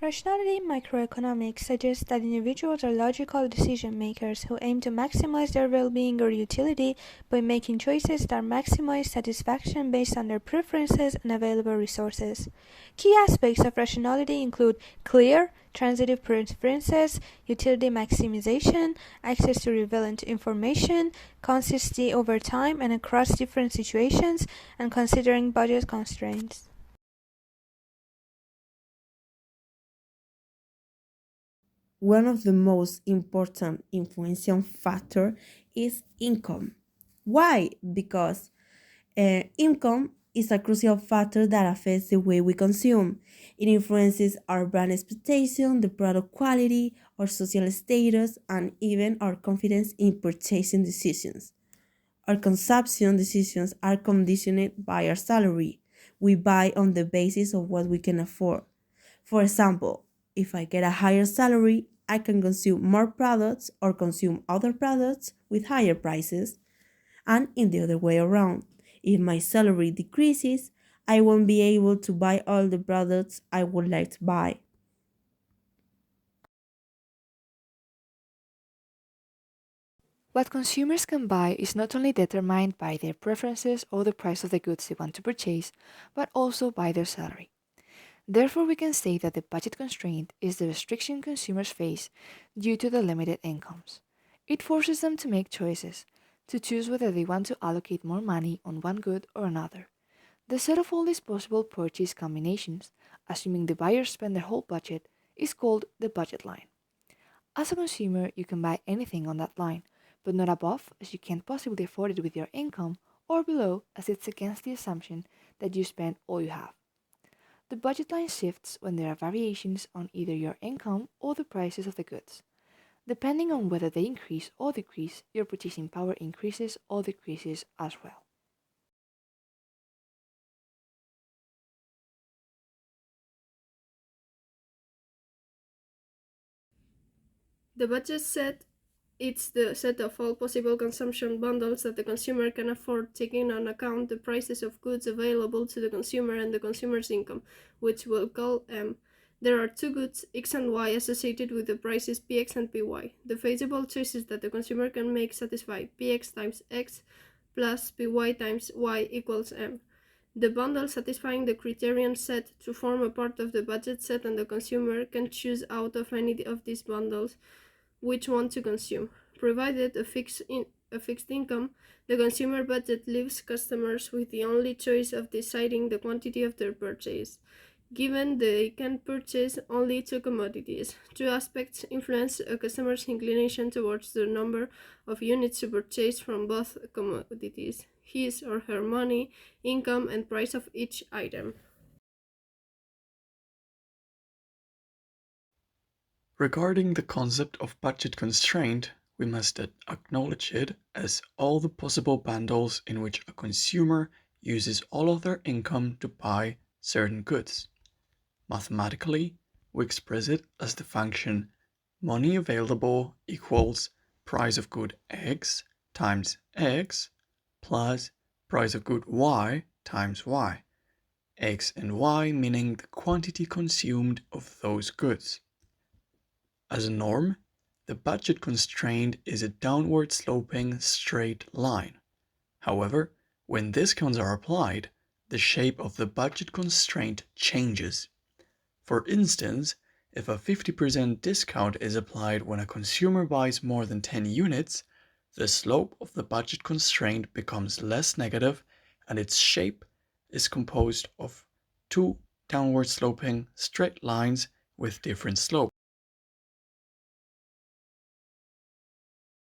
Rationality in microeconomics suggests that individuals are logical decision makers who aim to maximize their well-being or utility by making choices that maximize satisfaction based on their preferences and available resources. Key aspects of rationality include clear, transitive preferences, utility maximization, access to relevant information, consistency over time and across different situations, and considering budget constraints. One of the most important influencing factor is income. Why? Because income is a crucial factor that affects the way we consume. It influences our brand expectation, the product quality, our social status, and even our confidence in purchasing decisions. Our consumption decisions are conditioned by our salary. We buy on the basis of what we can afford. For example, if I get a higher salary, I can consume more products or consume other products with higher prices. And in the other way around, if my salary decreases, I won't be able to buy all the products I would like to buy. What consumers can buy is not only determined by their preferences or the price of the goods they want to purchase, but also by their salary. Therefore, we can say that the budget constraint is the restriction consumers face due to the limited incomes. It forces them to make choices, to choose whether they want to allocate more money on one good or another. The set of all these possible purchase combinations, assuming the buyer spend their whole budget, is called the budget line. As a consumer, you can buy anything on that line, but not above, as you can't possibly afford it with your income, or below, as it's against the assumption that you spend all you have. The budget line shifts when there are variations on either your income or the prices of the goods. Depending on whether they increase or decrease, your purchasing power increases or decreases as well. The budget set it's the set of all possible consumption bundles that the consumer can afford, taking on account the prices of goods available to the consumer and the consumer's income, which we'll call M. There are two goods, X and Y, associated with the prices Px and Py. The feasible choices that the consumer can make satisfy Px times X plus Py times Y equals M. The bundle satisfying the criterion set to form a part of the budget set, and the consumer can choose out of any of these bundles which one to consume. Provided a fixed income, the consumer budget leaves customers with the only choice of deciding the quantity of their purchase. Given they can purchase only two commodities, two aspects influence a customer's inclination towards the number of units to purchase from both commodities: his or her money, income, and price of each item. Regarding the concept of budget constraint, we must acknowledge it as all the possible bundles in which a consumer uses all of their income to buy certain goods. Mathematically, we express it as the function money available equals price of good X times X plus price of good Y times Y. X and Y meaning the quantity consumed of those goods. As a norm, the budget constraint is a downward sloping straight line. However, when discounts are applied, the shape of the budget constraint changes. For instance, if a 50% discount is applied when a consumer buys more than 10 units, the slope of the budget constraint becomes less negative and its shape is composed of two downward sloping straight lines with different slopes.